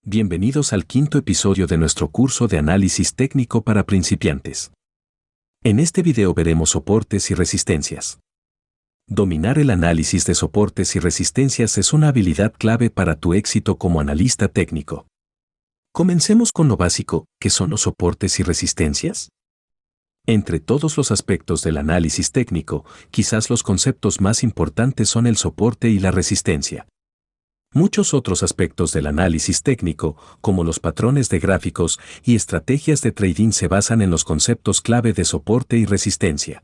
Bienvenidos al quinto episodio de nuestro curso de análisis técnico para principiantes. En este video veremos soportes y resistencias. Dominar el análisis de soportes y resistencias es una habilidad clave para tu éxito como analista técnico. Comencemos con lo básico, ¿qué son los soportes y resistencias? Entre todos los aspectos del análisis técnico, quizás los conceptos más importantes son el soporte y la resistencia. Muchos otros aspectos del análisis técnico, como los patrones de gráficos y estrategias de trading, se basan en los conceptos clave de soporte y resistencia.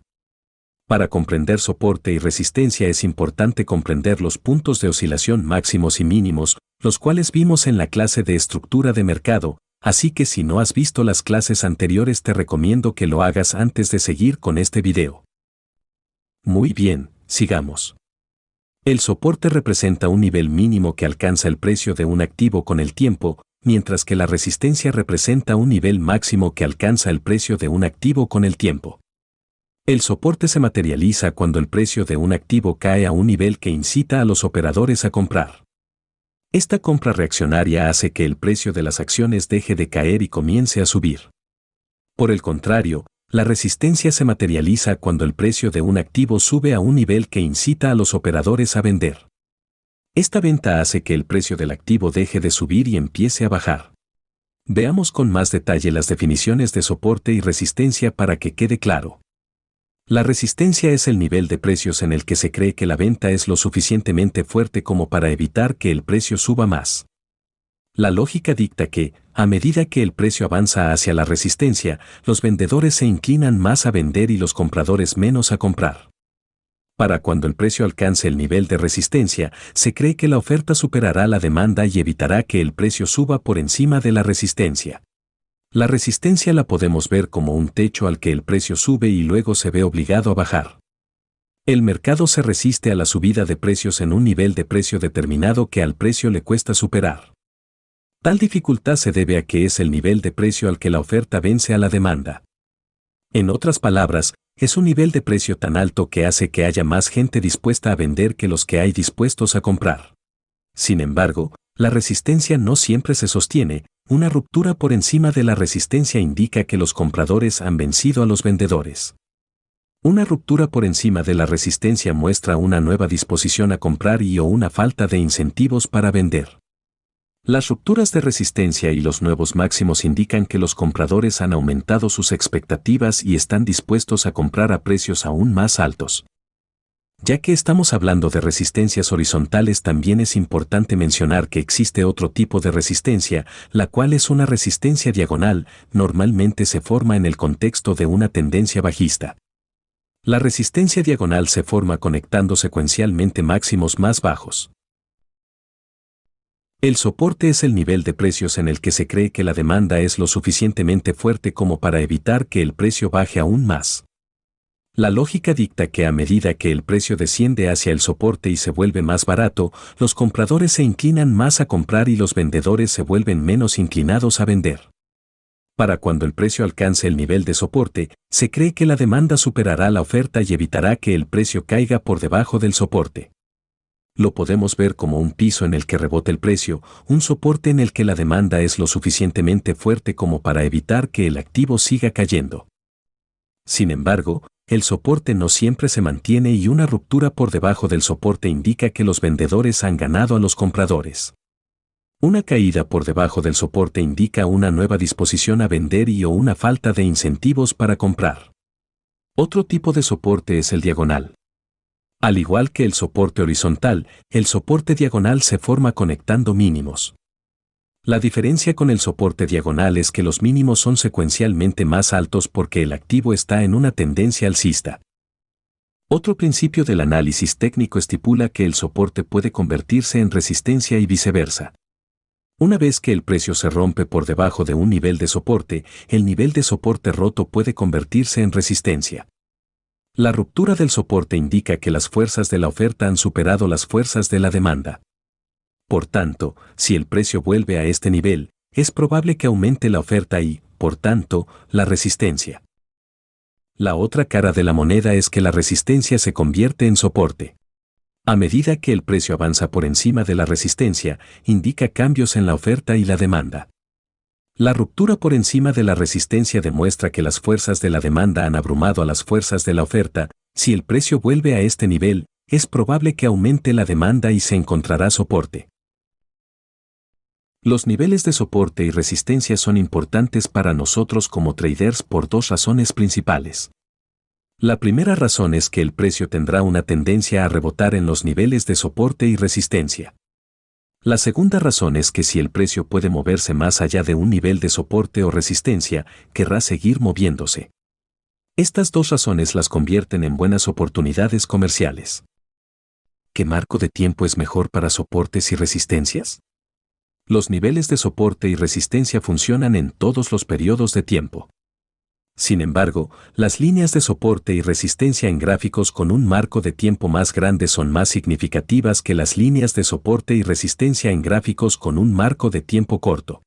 Para comprender soporte y resistencia es importante comprender los puntos de oscilación máximos y mínimos, los cuales vimos en la clase de estructura de mercado, así que si no has visto las clases anteriores te recomiendo que lo hagas antes de seguir con este video. Muy bien, sigamos. El soporte representa un nivel mínimo que alcanza el precio de un activo con el tiempo, mientras que la resistencia representa un nivel máximo que alcanza el precio de un activo con el tiempo. El soporte se materializa cuando el precio de un activo cae a un nivel que incita a los operadores a comprar. Esta compra reaccionaria hace que el precio de las acciones deje de caer y comience a subir. Por el contrario, la resistencia se materializa cuando el precio de un activo sube a un nivel que incita a los operadores a vender. Esta venta hace que el precio del activo deje de subir y empiece a bajar. Veamos con más detalle las definiciones de soporte y resistencia para que quede claro. La resistencia es el nivel de precios en el que se cree que la venta es lo suficientemente fuerte como para evitar que el precio suba más. La lógica dicta que, a medida que el precio avanza hacia la resistencia, los vendedores se inclinan más a vender y los compradores menos a comprar. Para cuando el precio alcance el nivel de resistencia, se cree que la oferta superará la demanda y evitará que el precio suba por encima de la resistencia. La resistencia la podemos ver como un techo al que el precio sube y luego se ve obligado a bajar. El mercado se resiste a la subida de precios en un nivel de precio determinado que al precio le cuesta superar. Tal dificultad se debe a que es el nivel de precio al que la oferta vence a la demanda. En otras palabras, es un nivel de precio tan alto que hace que haya más gente dispuesta a vender que los que hay dispuestos a comprar. Sin embargo, la resistencia no siempre se sostiene. Una ruptura por encima de la resistencia indica que los compradores han vencido a los vendedores. Una ruptura por encima de la resistencia muestra una nueva disposición a comprar o una falta de incentivos para vender. Las rupturas de resistencia y los nuevos máximos indican que los compradores han aumentado sus expectativas y están dispuestos a comprar a precios aún más altos. Ya que estamos hablando de resistencias horizontales, también es importante mencionar que existe otro tipo de resistencia, la cual es una resistencia diagonal, normalmente se forma en el contexto de una tendencia bajista. La resistencia diagonal se forma conectando secuencialmente máximos más bajos. El soporte es el nivel de precios en el que se cree que la demanda es lo suficientemente fuerte como para evitar que el precio baje aún más. La lógica dicta que a medida que el precio desciende hacia el soporte y se vuelve más barato, los compradores se inclinan más a comprar y los vendedores se vuelven menos inclinados a vender. Para cuando el precio alcance el nivel de soporte, se cree que la demanda superará la oferta y evitará que el precio caiga por debajo del soporte. Lo podemos ver como un piso en el que rebota el precio, un soporte en el que la demanda es lo suficientemente fuerte como para evitar que el activo siga cayendo. Sin embargo, el soporte no siempre se mantiene y una ruptura por debajo del soporte indica que los vendedores han ganado a los compradores. Una caída por debajo del soporte indica una nueva disposición a vender o una falta de incentivos para comprar. Otro tipo de soporte es el diagonal. Al igual que el soporte horizontal, el soporte diagonal se forma conectando mínimos. La diferencia con el soporte diagonal es que los mínimos son secuencialmente más altos porque el activo está en una tendencia alcista. Otro principio del análisis técnico estipula que el soporte puede convertirse en resistencia y viceversa. Una vez que el precio se rompe por debajo de un nivel de soporte, el nivel de soporte roto puede convertirse en resistencia. La ruptura del soporte indica que las fuerzas de la oferta han superado las fuerzas de la demanda. Por tanto, si el precio vuelve a este nivel, es probable que aumente la oferta y, por tanto, la resistencia. La otra cara de la moneda es que la resistencia se convierte en soporte. A medida que el precio avanza por encima de la resistencia, indica cambios en la oferta y la demanda. La ruptura por encima de la resistencia demuestra que las fuerzas de la demanda han abrumado a las fuerzas de la oferta. Si el precio vuelve a este nivel, es probable que aumente la demanda y se encontrará soporte. Los niveles de soporte y resistencia son importantes para nosotros como traders por dos razones principales. La primera razón es que el precio tendrá una tendencia a rebotar en los niveles de soporte y resistencia. La segunda razón es que si el precio puede moverse más allá de un nivel de soporte o resistencia, querrá seguir moviéndose. Estas dos razones las convierten en buenas oportunidades comerciales. ¿Qué marco de tiempo es mejor para soportes y resistencias? Los niveles de soporte y resistencia funcionan en todos los periodos de tiempo. Sin embargo, las líneas de soporte y resistencia en gráficos con un marco de tiempo más grande son más significativas que las líneas de soporte y resistencia en gráficos con un marco de tiempo corto.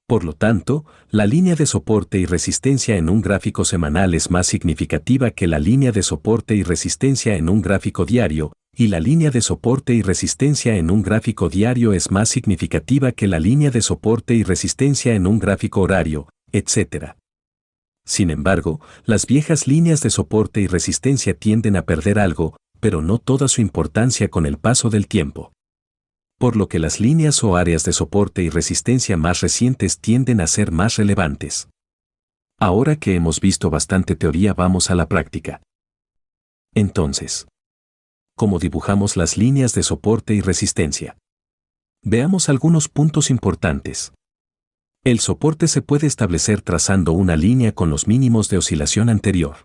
Por lo tanto, la línea de soporte y resistencia en un gráfico semanal es más significativa que la línea de soporte y resistencia en un gráfico diario, y la línea de soporte y resistencia en un gráfico diario es más significativa que la línea de soporte y resistencia en un gráfico horario, etc. Sin embargo, las viejas líneas de soporte y resistencia tienden a perder algo, pero no toda su importancia con el paso del tiempo. Por lo que las líneas o áreas de soporte y resistencia más recientes tienden a ser más relevantes. Ahora que hemos visto bastante teoría, vamos a la práctica. Entonces, ¿cómo dibujamos las líneas de soporte y resistencia? Veamos algunos puntos importantes. El soporte se puede establecer trazando una línea con los mínimos de oscilación anterior,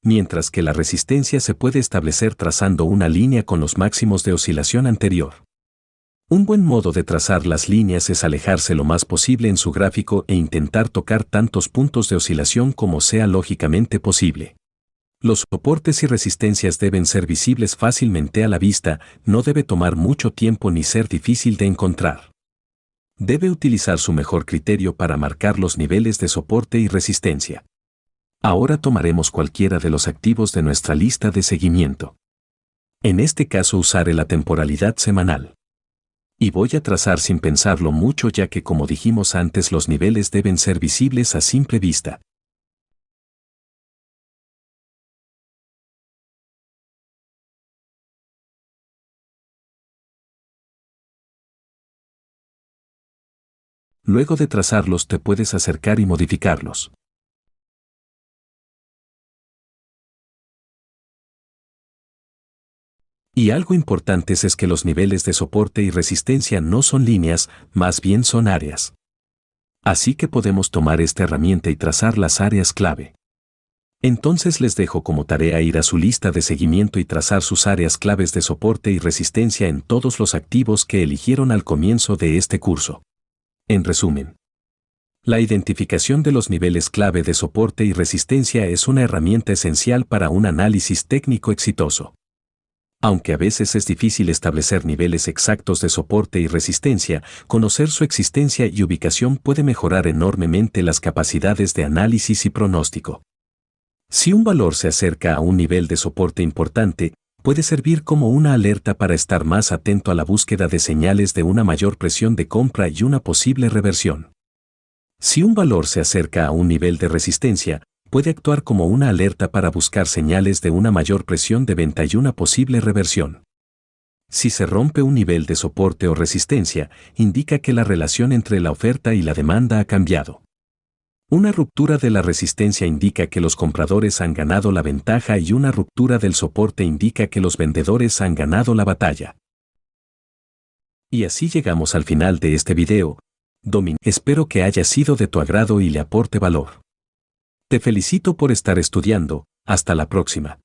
mientras que la resistencia se puede establecer trazando una línea con los máximos de oscilación anterior. Un buen modo de trazar las líneas es alejarse lo más posible en su gráfico e intentar tocar tantos puntos de oscilación como sea lógicamente posible. Los soportes y resistencias deben ser visibles fácilmente a la vista, no debe tomar mucho tiempo ni ser difícil de encontrar. Debe utilizar su mejor criterio para marcar los niveles de soporte y resistencia. Ahora tomaremos cualquiera de los activos de nuestra lista de seguimiento. En este caso usaré la temporalidad semanal. Y voy a trazar sin pensarlo mucho, ya que como dijimos antes, los niveles deben ser visibles a simple vista. Luego de trazarlos te puedes acercar y modificarlos. Y algo importante es que los niveles de soporte y resistencia no son líneas, más bien son áreas. Así que podemos tomar esta herramienta y trazar las áreas clave. Entonces les dejo como tarea ir a su lista de seguimiento y trazar sus áreas claves de soporte y resistencia en todos los activos que eligieron al comienzo de este curso. En resumen, la identificación de los niveles clave de soporte y resistencia es una herramienta esencial para un análisis técnico exitoso. Aunque a veces es difícil establecer niveles exactos de soporte y resistencia, conocer su existencia y ubicación puede mejorar enormemente las capacidades de análisis y pronóstico. Si un valor se acerca a un nivel de soporte importante, puede servir como una alerta para estar más atento a la búsqueda de señales de una mayor presión de compra y una posible reversión. Si un valor se acerca a un nivel de resistencia, puede actuar como una alerta para buscar señales de una mayor presión de venta y una posible reversión. Si se rompe un nivel de soporte o resistencia, indica que la relación entre la oferta y la demanda ha cambiado. Una ruptura de la resistencia indica que los compradores han ganado la ventaja y una ruptura del soporte indica que los vendedores han ganado la batalla. Y así llegamos al final de este video. Espero que haya sido de tu agrado y le aporte valor. Te felicito por estar estudiando. Hasta la próxima.